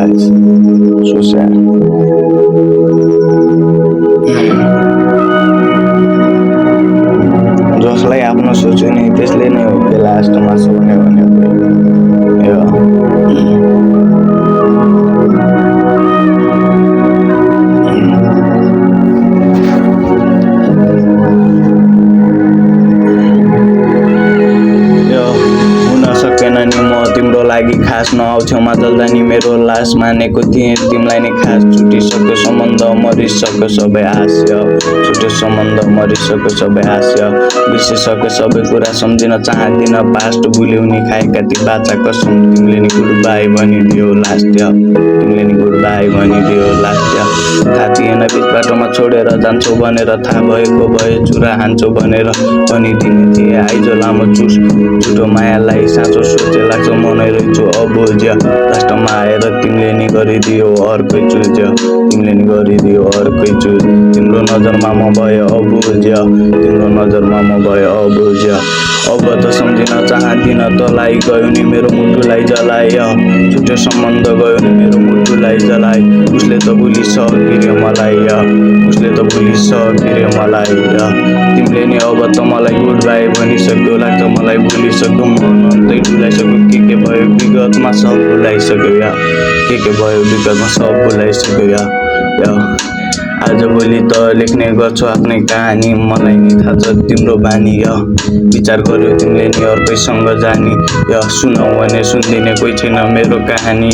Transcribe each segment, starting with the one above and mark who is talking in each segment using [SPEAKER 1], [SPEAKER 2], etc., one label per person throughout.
[SPEAKER 1] guys. So sad. जसलाई आफ्नो सोच्यो नि त्यसले नै हो कि लास्टमा सुन्ने भनेको तिम्रो लागि खास नआउँथ्यौमा जल्दा नि मेरो लास मानेको थिएँ तिमीलाई नै खास छुटिसक्यो सम्बन्ध मरिसक्यो सबै हास्य छुट्यो सम्बन्ध मरिसक्यो सबै हास्य बिर्सिसक्यो सबै कुरा सम्झिन चाहदिन पास्ट भुल्याउने खाएका ती बाचा कसम तिमीले नि गुड बाई भनिदियो लास्ट तिमीले नि गुड बाई भनिदियो लास्ट थाहा थिएन बिच बाटोमा छोडेर जान्छौ भनेर थाहा भएको भए चुरा हान्छौ भनेर भनिदिने थिए आइज लामो चुस झुटो मायालाई साँचो सोचे लाग्छ मनै रहेछु अबुझ लास्टमा आएर तिमीले नि गरिदियो अर्कै चुज तिमीले नि गरिदियो अर्कै चुज तिम्रो नजरमा म भए अबुझ तिम्रो नजरमा म भए अबुझ अब त सम्झिन चाहदिन तँलाई गयो नि मेरो मुटुलाई जलाए छुट्यो सम्बन्ध गयो नि मेरो मुटुलाई जलाए उसले त भुलिसक्यो रे मलाई उसले त भुलिसक्यो रे मलाई तिमीले नि अब त मलाई गुड बाई भनिसक्यो लाग्छ मलाई भुलिसक्यो मन अन्तै डुलाइसक्यो के भयो विगतमा सब भुलाइसक्यो के भयो विगतमा सब भुलाइसक्यो आजभोलि त लेख्ने गर्छु आफ्नै कहानी मलाई नि थाहा छ तिम्रो बानी विचार गर्यो तिमीले नि अर्कैसँग जानी सुनाऊ भने सुनिदिने कोही छैन मेरो कहानी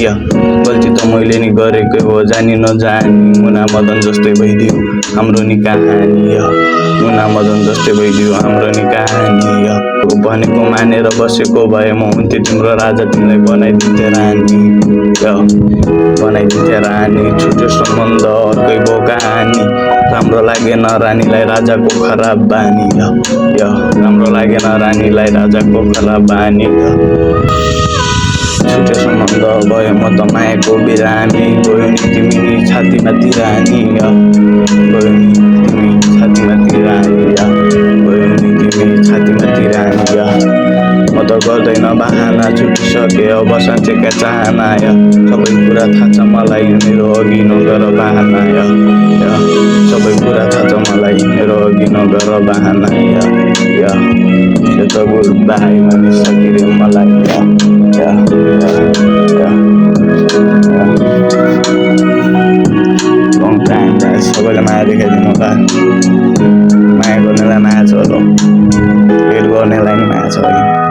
[SPEAKER 1] गल्ती त मैले नि गरेकै हो जानी नजानी मुना मदन जस्तै भइदियो हाम्रो नि कहानी मुना मदन जस्तै भइदियो हाम्रो नि कहानी भनेको मानेर बसेको भए म हुन्थेँ तिम्रो राजा तिमीलाई बनाइदिन्थेँ रानी बनाइदिन्थेँ रानी छुट्यो सम्बन्ध अर्कै भयो कहानी राम्रो लागेन रानीलाई राजाको खराब बानी राम्रो लागेन रानीलाई राजाको खराब बानी छुट्यो सम्बन्ध भयो म त मायाको बिरामी गयो नि तिमी नि छातीमाथि रानी गयो नि तिमी छातीमाथि रानी गयो नि तिमी छातीमाथि रानी म त गर्दैन बहाना छुटिसके अब साँचेका चाहना सबै कुरा थाहा छ मलाई मेरो अघि नगर बहाना सबै कुरा थाहा छ मलाई मेरो अघि नगर बहाना यो त गुड बाई भनिसके रे मलाई लङ टाइम सबैलाई माया देखाइदिनु होला माया गर्नेलाई माया छ होला हेर गर्नेलाई नि माया छ